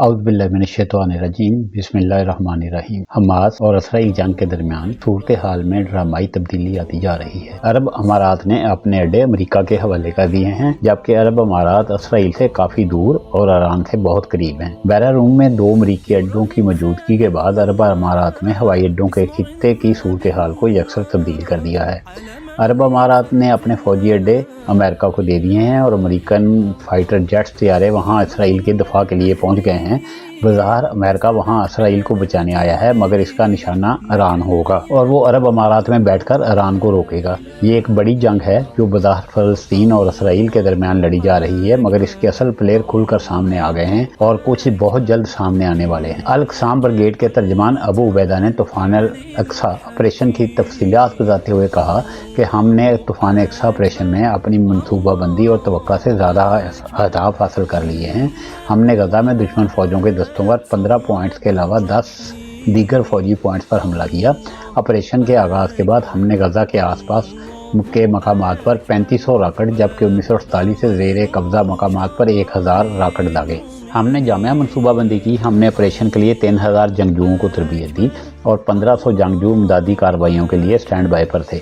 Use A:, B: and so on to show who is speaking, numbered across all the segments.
A: औज़ुबिल्लाहिमिनश्शैतानिर्रजीम बिस्मिल्लाहिर्रहमानिर्रहीम। हमास और इसराइल जंग के दरमियान सूरत हाल में ड्रामाई तब्दीली आती जा रही है। अरब अमारात ने अपने अड्डे अमेरिका के हवाले कर दिए हैं, जबकि अरब अमारात इसराइल से काफी दूर और ईरान से बहुत करीब हैं। बहरा रूम में 2 अमरीकी अड्डों की मौजूदगी के बाद अरब अमारात में हवाई अड्डों के खित्ते की सूरत हाल को यकसर तब्दील कर दिया है। अरब अमारात ने अपने फौजी अड्डे अमेरिका को दे दिए हैं और अमेरिकन फाइटर जेट्स तैयारे वहां इसराइल के दफा के लिए पहुंच गए हैं। बज़ाहिर अमेरिका वहां इसराइल को बचाने आया है, मगर इसका निशाना ईरान होगा और वो अरब अमारात में बैठकर ईरान को रोकेगा। ये एक बड़ी जंग है जो बज़ाहिर फ़लस्तीन और इसराइल के दरमियान लड़ी जा रही है, मगर इसके असल प्लेयर खुलकर सामने आ गए हैं और कुछ बहुत जल्द सामने आने वाले हैं। अल क़साम ब्रिगेड के तर्जमान अबू उबैदा ने तूफ़ान अल अक्सा ऑपरेशन की तफसीलात बताते हुए कहा कि हमने तूफ़ान अक्सा ऑपरेशन में अपनी मनसूबाबंदी और तवक्का से ज़्यादा अहदाफ हासिल कर लिए हैं। हमने गजा में दुश्मन फौजों के दस्तों पर 15 पॉइंट्स के अलावा 10 दीगर फौजी पॉइंट्स पर हमला किया। ऑपरेशन के आगाज़ के बाद हमने गजा के आसपास के मकामात पर 3500 राकेट, जबकि 1948 से ज़ेर कब्ज़ा मकामात पर 1000 राकेट दागे। हमने जामिया मनसूबाबंदी की। हमने ऑपरेशन के लिए 3000 जंगजुओं को तरबियत दी और 1500 जंगजू इमदादी कार्रवाइयों के लिए स्टैंड बाय पर थे।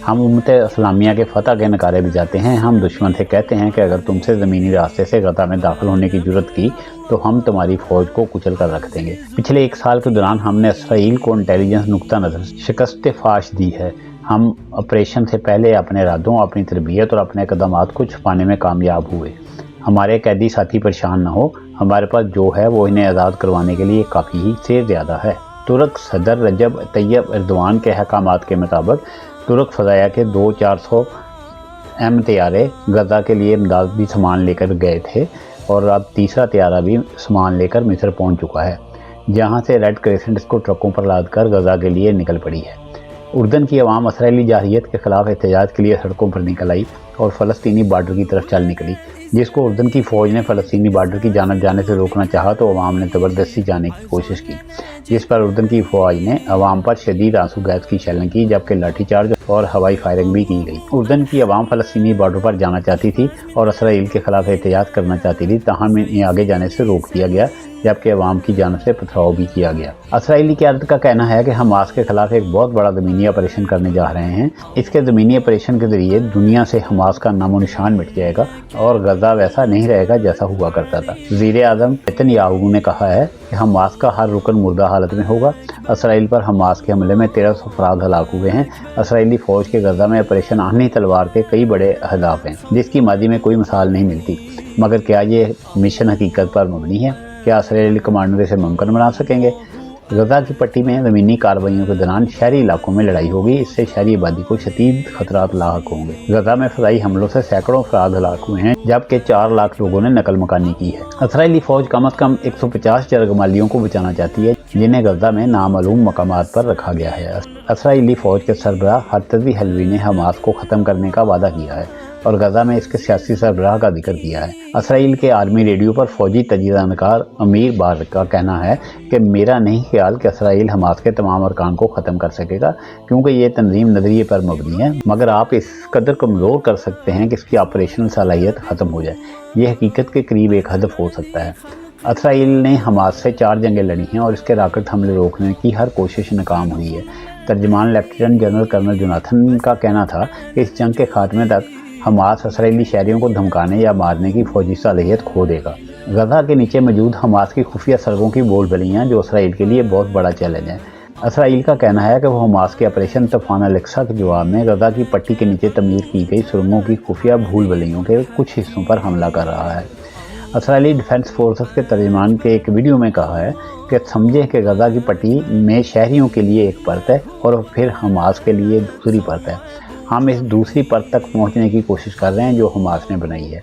A: हम उम्मत इस्लामिया के फतह के नकारे बजाते हैं। हम दुश्मन से कहते हैं कि अगर तुमसे ज़मीनी रास्ते से गजा में दाखिल होने की जुर्रत की तो हम तुम्हारी फ़ौज को कुचल कर रख देंगे। पिछले 1 साल के दौरान हमने इसराइल को इंटेलिजेंस नुक्ता नज़र शिकस्त फाश दी है। हम ऑपरेशन से पहले अपने इरादों, अपनी तरबियत और अपने कदमात को छुपाने में कामयाब हुए। हमारे कैदी साथी परेशान न हो, हमारे पास जो है वो इन्हें आज़ाद करवाने के लिए काफ़ी से ज़्यादा है। तुर्क सदर रजब तैयब एर्दोआन के अहकामात के मुताबिक तुर्क फ़ज़ाया के 2-400 तैयारे गजा के लिए इमदादी सामान लेकर गए थे और अब तीसरा तैयारा भी सामान लेकर मिस्र पहुंच चुका है, जहां से रेड क्रेसेंट्स को ट्रकों पर लादकर गजा के लिए निकल पड़ी है। उर्दन की आवाम इसराइली जारहियत के खिलाफ एहतजाज के लिए सड़कों पर निकल आई और फ़लस्तीनी बार्डर की तरफ चल निकली। जिसको उर्दन की फ़ौज ने फ़लस्तीनी बार्डर की जानब जाने से रोकना चाहा तो अवाम ने ज़बरदस्ती जाने की कोशिश की, जिस पर उर्दन की फ़ौज ने अवाम पर शदीद आंसू गैस की शेलिंग की, जबकि लाठीचार्ज और हवाई फायरिंग भी की गई। उर्दन की अवाम फ़लस्तीनी बार्डर पर जाना चाहती थी और इसराइल के खिलाफ एहतजाज करना चाहती थी, ताहम इन्हें आगे जाने से रोक दिया गया, जबकि अवाम की जानब से पथराव भी किया गया। इसराइली क़यादत का कहना है कि हमास के खिलाफ एक बहुत बड़ा ज़मीनी ऑपरेशन करने जा रहे हैं। इसके ज़मीनी ऑपरेशन के ज़रिए दुनिया से हमास का नामो निशान मिट जाएगा और गजा वैसा नहीं रहेगा जैसा हुआ करता था। वज़ीर आज़म नेतन्याहू ने कहा है कि हमास का हर रुकन मुर्दा हालत में होगा। इसराइल पर हमास के हमले में 1300 अफराद हलाक हुए हैं। इसराइली फ़ौज के गजा में ऑपरेशन आह्नी तलवार के कई बड़े अहदाफ हैं, जिसकी मादी में कोई मिसाल नहीं मिलती, मगर क्या ये मिशन हकीकत पर मबनी है? क्या इसराइली कमांडर इसे मुमकिन बना सकेंगे? गजा की पट्टी में ज़मीनी कार्रवाइयों के दौरान शहरी इलाकों में लड़ाई होगी। इससे शहरी आबादी को शदीद खतरात लाहक होंगे। गजा में फ़ज़ाई हमलों से सैकड़ों अफराद हलाक हुए हैं, जबकि 4 लाख लोगों ने नकल मकानी की है। इसराइली फ़ौज कम अज़ कम 150 जरगमालियों को बचाना चाहती है, जिन्हें गजा में नामालूम मकामात पर रखा गया है। इसराइली फ़ौज के सरबराह हरतज़ी हलवी ने हमास को ख़त्म करने का वादा किया है और गजा में इसके सियासी सरबराह का जिक्र किया है। इसराइल के आर्मी रेडियो पर फौजी तजीज़ानकार अमीर बार का कहना है कि मेरा नहीं ख्याल कि इसराइल हमास के तमाम अरकान को ख़त्म कर सकेगा, क्योंकि ये तंजीम नज़रिए पर मबनी है, मगर आप इस कदर कमज़ोर कर सकते हैं कि इसकी ऑपरेशनल सलाहियत ख़त्म हो जाए। ये हकीकत के करीब एक हदफ हो सकता है। इसराइल ने हमास से 4 जंगें लड़ी हैं और इसके राकेट हमले रोकने की हर कोशिश नाकाम हुई है। तर्जमान लेफ्टिनेंट जनरल कर्नल जोनाथन का कहना था कि इस जंग के खात्मे तक हमास इसराइली शहरियों को धमकाने या मारने की फौजी सलाहियत खो देगा। गजा के नीचे मौजूद हमास की खुफिया सड़कों की बोलबलियाँ जो इसराइल के लिए बहुत बड़ा चैलेंज है। इसराइल का कहना है कि वो हमास के ऑपरेशन तूफ़ान अल अक्सा के जवाब में गजा की पट्टी के नीचे तमीर की गई सुरंगों की खुफिया भूलबलियों के कुछ हिस्सों पर हमला कर रहा है। इसराइली डिफेंस फोर्सेस के तर्जमान के एक वीडियो में कहा है कि समझें कि गजा की पट्टी में शहरियों के लिए एक परत है और फिर हमास के लिए दूसरी परत है। हम इस दूसरी परत तक पहुंचने की कोशिश कर रहे हैं जो हमास ने बनाई है।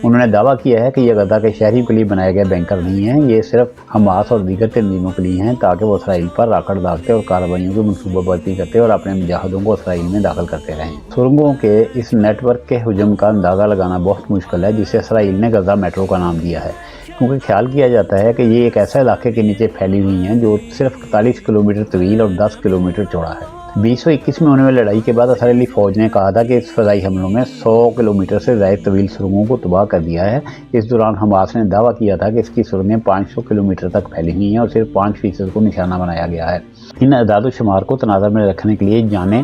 A: उन्होंने दावा किया है कि यह गजा के शहरियों के लिए बनाया गया बैंकर नहीं है, ये सिर्फ हमास और दीगर तंजीमों के लिए हैं, ताकि वो इसराइल पर राकेट दागते और कार्रवाइयों की मनसूबाबंदी करते और अपने मुजाहिदों को इसराइल में दाखिल करते रहें। सुरंगों के इस नेटवर्क के हुजूम का अंदाज़ा लगाना बहुत मुश्किल है, जिसे इसराइल ने गजा मेट्रो का नाम दिया है, क्योंकि ख्याल किया जाता है कि ये एक ऐसा इलाके के नीचे फैली हुई हैं जो सिर्फ 41 किलोमीटर तवील और 10 किलोमीटर चौड़ा है। 2021 में होने वाली लड़ाई के बाद इसराइली फौज ने कहा था कि इस फजाई हमलों में 100 किलोमीटर से ज़्यादा तवील सुरंगों को तबाह कर दिया है। इस दौरान हमास ने दावा किया था कि इसकी सुरंगें 500 किलोमीटर तक फैली हुई हैं और सिर्फ 5% को निशाना बनाया गया है। इन अदाद शुमार को तनाज़ुर में रखने के लिए जाने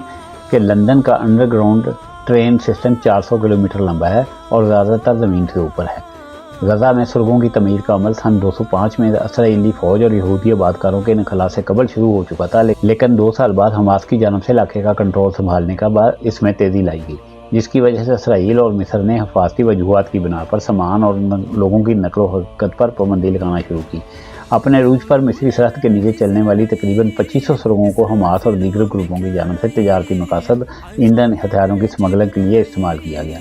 A: कि लंदन का अंडरग्राउंड ट्रेन सिस्टम 400 किलोमीटर लंबा है और ज़्यादातर ज़मीन से ऊपर है। गजा में सुरंगों की तमीर का अमल सन 205 में इसराइली फौज और यहूदी आबादकारों के इनखला से कबल शुरू हो चुका था, लेकिन 2 साल बाद हमास की जानब से इलाके का कंट्रोल संभालने का बाद इसमें तेज़ी लाई गई, जिसकी वजह से इसराइल और मिस्र ने हिफाजती वजूहात की बिना पर सामान और लोगों की नकलो हरकत पर पाबंदी लगाना शुरू की। अपने रूज पर मिस्री सरहद के नीचे चलने वाली तकरीबन 2500 सुरंगों को हमास और दीगर ग्रुपों की जानब से तजारती मकासद, ईंधन, हथियारों की स्मगलिंग के लिए इस्तेमाल किया गया।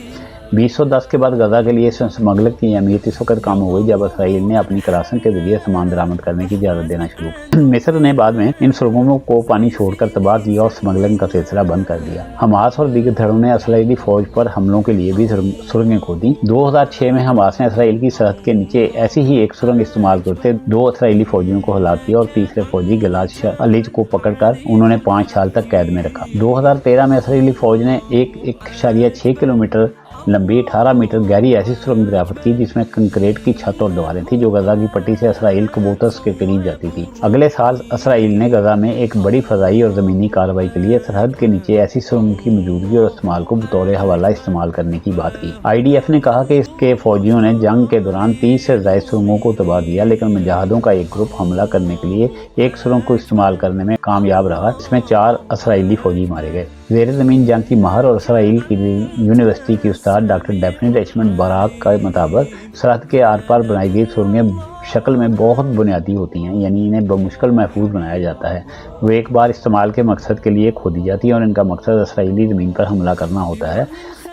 A: 2010 के बाद गजा के लिए स्मगलिंग की अहमियत इस वक्त कम हो गई जब इसराइल ने अपनी क्रासिंग के जरिए सामान बरामद करने की इजाज़त देना शुरू की। मिस्र ने बाद में इन सुरंगों को पानी छोड़कर तबाह किया और स्मगलिंग का सिलसिला बंद कर दिया। हमास और दीगर धड़ों ने इसराइली फौज पर हमलों के लिए भी सुरंगें खोदी। 2006 में हमास ने इसराइल की सरहद के नीचे ऐसी ही एक सुरंग इस्तेमाल करते 2 इसराइली फौजियों को हलाक किया और तीसरे फौजी गिलाद अलीज को पकड़कर उन्होंने 5 साल तक कैद में रखा। 2013 में इसराइली फौज ने 1.6 किलोमीटर लंबी 18 मीटर गहरी ऐसी सुरंग दरियाफ्त की जिसमें कंक्रीट की छत और दीवारें थी जो गजा की पट्टी से इसराइल कबूतर्स के करीब जाती थी। अगले साल इसराइल ने गजा में एक बड़ी फजाई और ज़मीनी कार्रवाई के लिए सरहद के नीचे ऐसी सुरंग की मौजूदगी और इस्तेमाल को बतौर हवाला इस्तेमाल करने की बात की। IDF ने कहा कि इसके फौजियों ने जंग के दौरान 30 से ज़्यादा सुरंगों को तबाह किया, लेकिन मुजाहिदों का एक ग्रुप हमला करने के लिए एक सुरंग को इस्तेमाल करने में कामयाब रहा, जिसमें 4 इसराइली फौजी मारे गए। ज़ेर ज़मीन जंग की माहर और इसराइल की यूनिवर्सिटी की उस्ताद डॉक्टर डेफनी रिचमंड बराक के मुताबिक सरहद के आर पार बनाई गई सुरंगें शक्ल में बहुत बुनियादी होती हैं, यानी इन्हें बमुश्किल महफूज बनाया जाता है। वो एक बार इस्तेमाल के मकसद के लिए खोदी जाती है और इनका मकसद इसराइली ज़मीन पर हमला करना होता है।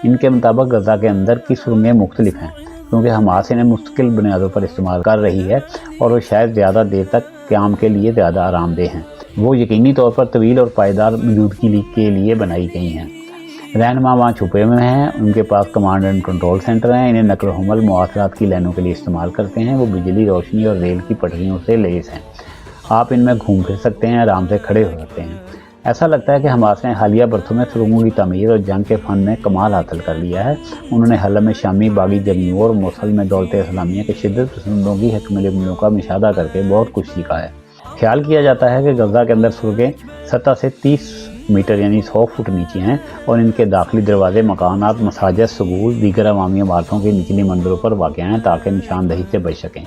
A: इनके मुताबिक गजा के अंदर की सुरंगें मुख्तलिफ हैं क्योंकि हमास इन्हें मुस्तकिल बुनियादों पर इस्तेमाल कर रही है और वो शायद ज़्यादा देर तक क़याम के लिए ज़्यादा आरामदेह हैं। वो यकीनी तौर पर तवील और पायदार मौजूदगी के लिए बनाई गई हैं। रहनुमा वहाँ छुपे हुए हैं, उनके पास कमांड एंड कंट्रोल सेंटर हैं, इन्हें नकल हमल मवासलात की लाइनों के लिए इस्तेमाल करते हैं। वो बिजली, रोशनी और रेल की पटरियों से लैस हैं। आप इनमें घूम फिर सकते हैं, आराम से खड़े हो सकते हैं। ऐसा लगता है कि हमास ने हालिया बरसों में सुरंगों की तमीर और जंग के फ़न में कमाल हासिल कर लिया है। उन्होंने हल्ब में शामी, बागी जंगियों और मोसल में दौलत इस्लामिया के शिद्दत पसंदों की हकमत अमलियों का मुशाहदा करके बहुत कुछ सीखा है। ख्याल किया जाता है कि गजा के अंदर सुरंगें सतह से 30 मीटर यानी 100 फुट नीचे हैं और इनके दाखिली दरवाजे मकानात, मसाजिद, स्कूल, दीगर अवामी इमारतों के निचली मंजिलों पर वाक़ हैं ताकि निशानदही से बच सकें।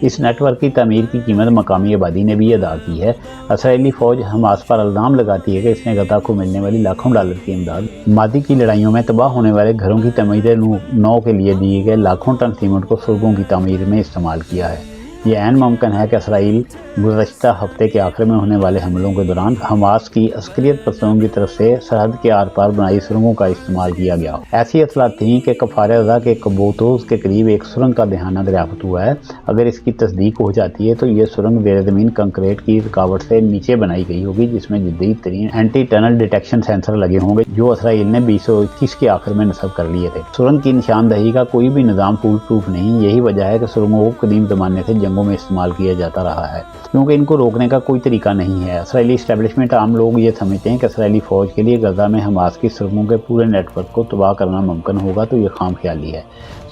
A: इस नेटवर्क की तमीर की कीमत मकामी आबादी ने भी अदा की है। इसराइली फ़ौज हमास पर इल्ज़ाम लगाती है कि इसने गजा को मिलने वाली लाखों डॉलर की इमदाद, मादी की लड़ाइयों में तबाह होने वाले घरों की तमीर नौ के लिए दिए गए लाखों टन सीमेंट को सुरंगों की तमीर में इस्तेमाल किया है। ये ऐन मुमकिन है कि इसराइल गुज़श्ता हफ्ते के आखिर में होने वाले हमलों के दौरान हमास की अस्करियत पसंदों की तरफ से सरहद के आर पार बनाई सुरंगों का इस्तेमाल किया गया हो। ऐसी इतलात थी कि कफ़ार-ए-अज़ा के कबूतोज़ के करीब एक सुरंग का दहाना दरियाफ्त हुआ है। अगर इसकी तस्दीक हो जाती है तो ये सुरंग ज़ेर ज़मीन कंक्रीट की रुकावट से नीचे बनाई गई होगी, जिसमें जदीद तरीन एंटी टनल डिटेक्शन सेंसर लगे होंगे जो इसराइल ने 2021 के आखिर में नस्ब कर लिए थे। सुरंग की निशानदही का कोई भी निज़ाम फूल प्रूफ नहीं। यही वजह है कि सुरंगों को कदीम ज़माने से जंगों में इस्तेमाल किया जाता रहा है क्योंकि इनको रोकने का कोई तरीका नहीं है। इसराइली इस्टेब्लिशमेंट, आम लोग ये समझते हैं कि इसराइली फ़ौज के लिए गजा में हमास की सुरंगों के पूरे नेटवर्क को तबाह करना मुमकिन होगा, तो ये खाम ख्याली है।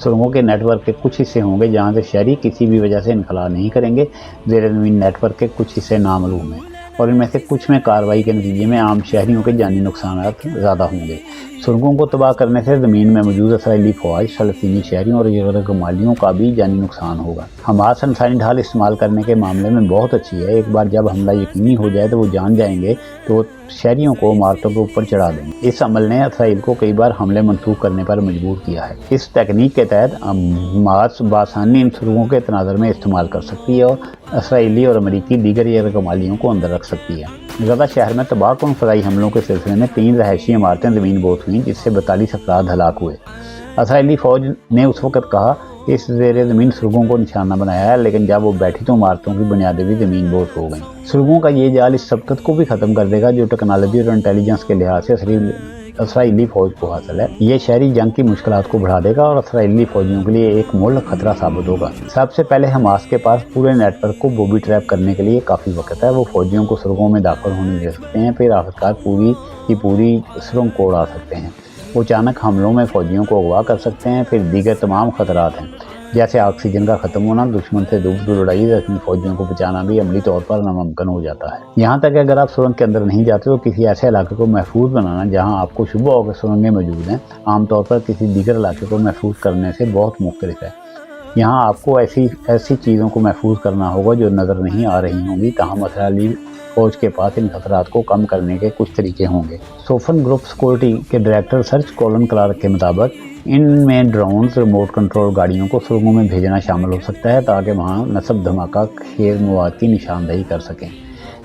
A: सुरंगों के नेटवर्क के कुछ हिस्से होंगे जहाँ से शहरी किसी भी वजह से इनखला नहीं करेंगे। ज़ेर ज़मीन नेटवर्क के कुछ हिस्से नामालूम हैं और इनमें से कुछ में कार्रवाई के नतीजे में आम शहरियों के जानी नुकसान ज़्यादा होंगे। सुरंगों को तबाह करने से ज़मीन में मौजूद इसराइली फ़ौज, फ़लस्तीनी शहरियों और गैर-गमालियों का भी जानी नुकसान होगा। हमास इंसानी ढाल इस्तेमाल करने के मामले में बहुत अच्छी है। एक बार जब हमला यकीनी हो जाए तो वो जान जाएंगे तो शहरियों को इमारतों के ऊपर चढ़ा देंगे। इस अमल ने इसराइल को कई बार हमले मंसूख करने पर मजबूर किया है। इस तकनीक के तहत हमास बासानी इन सुरंगों के तनाज़ुर में इस्तेमाल कर सकती है और इसराइली और अमरीकी दीगर गैर-गमालियों को अंदर रख सकती है। गजा शहर में तबाहकुन फ़ज़ाई हमलों के सिलसिले में 3 रहायशी इमारतें ज़मीन बोस हुई जिससे 42 अफराद हलाक हुए। इसराइली फ़ौज ने उस वक़्त कहा इस ज़ेर ज़मीन सुरंगों को निशाना बनाया है, लेकिन जब वो बैठी तो इमारतों की बुनियादें भी ज़मीन बोस हो गई। सुरंगों का ये जाल इस सबकत को भी ख़त्म कर देगा जो टेक्नोलॉजी और इंटेलिजेंस के लिहाज से اسرائیلی فوج کو حاصل ہے۔ یہ شہری جنگ کی مشکلات کو بڑھا دے گا اور اسرائیلی فوجیوں کے لیے ایک ملک خطرہ ثابت ہوگا۔ سب سے پہلے حماس کے پاس پورے نیٹ ورک کو بوبی ٹریپ کرنے کے لیے کافی وقت ہے۔ وہ فوجیوں کو سرنگوں میں داخل ہونے دے سکتے ہیں، پھر آخرکار پوری کی پوری سرنگ کو اڑا سکتے ہیں۔ وہ اچانک حملوں میں فوجیوں کو اغوا کر سکتے ہیں۔ پھر دیگر تمام خطرات ہیں، جیسے آکسیجن کا ختم ہونا، دشمن سے دور لڑائی، زخمی فوجیوں کو بچانا بھی عملی طور پر ناممکن ہو جاتا ہے۔ یہاں تک کہ اگر آپ سرنگ کے اندر نہیں جاتے تو کسی ایسے علاقے کو محفوظ بنانا جہاں آپ کو شبہ ہو کہ سرنگیں موجود ہیں، عام طور پر کسی دیگر علاقے کو محفوظ کرنے سے بہت مختلف ہے۔ یہاں آپ کو ایسی چیزوں کو محفوظ کرنا ہوگا جو نظر نہیں آ رہی ہوں گی، تاہم اسرائیلی فوج کے پاس ان خطرات کو کم کرنے کے کچھ طریقے ہوں گے۔ سوفن گروپ سیکورٹی کے ڈائریکٹر سرچ کولن کلارک کے مطابق ان میں ڈرونز، ریموٹ کنٹرول گاڑیوں کو سرنگوں میں بھیجنا شامل ہو سکتا ہے تاکہ وہاں نصب دھماکہ خیز مواد کی نشاندہی کر سکیں۔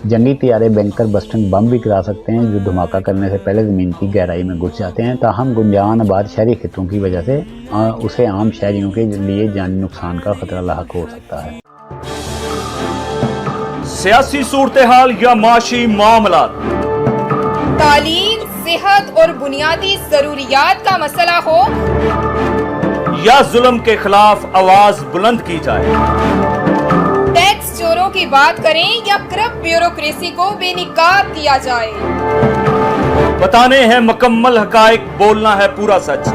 A: جنگی طیارے بنکر بسٹنگ بم بھی گرا سکتے ہیں جو دھماکہ کرنے سے پہلے زمین کی گہرائی میں گھس جاتے ہیں، تاہم گنجان آباد شہری خطوں کی وجہ سے اسے عام شہریوں کے لیے جانی نقصان کا خطرہ لاحق ہو سکتا ہے۔
B: سیاسی صورتحال یا معاشی معاملات،
C: تعلیم، صحت اور بنیادی ضروریات کا مسئلہ ہو
B: یا ظلم کے خلاف آواز بلند کی جائے،
C: ٹیکس چوروں کی بات کریں یا کرپٹ بیوروکریسی کو بے نقاب کیا جائے،
B: بتانے ہیں مکمل حقائق، بولنا ہے پورا سچ،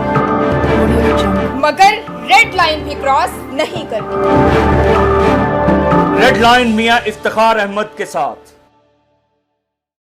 C: مگر ریڈ لائن بھی کراس نہیں کرنی۔
B: ریڈ لائن میاں افتخار احمد کے ساتھ۔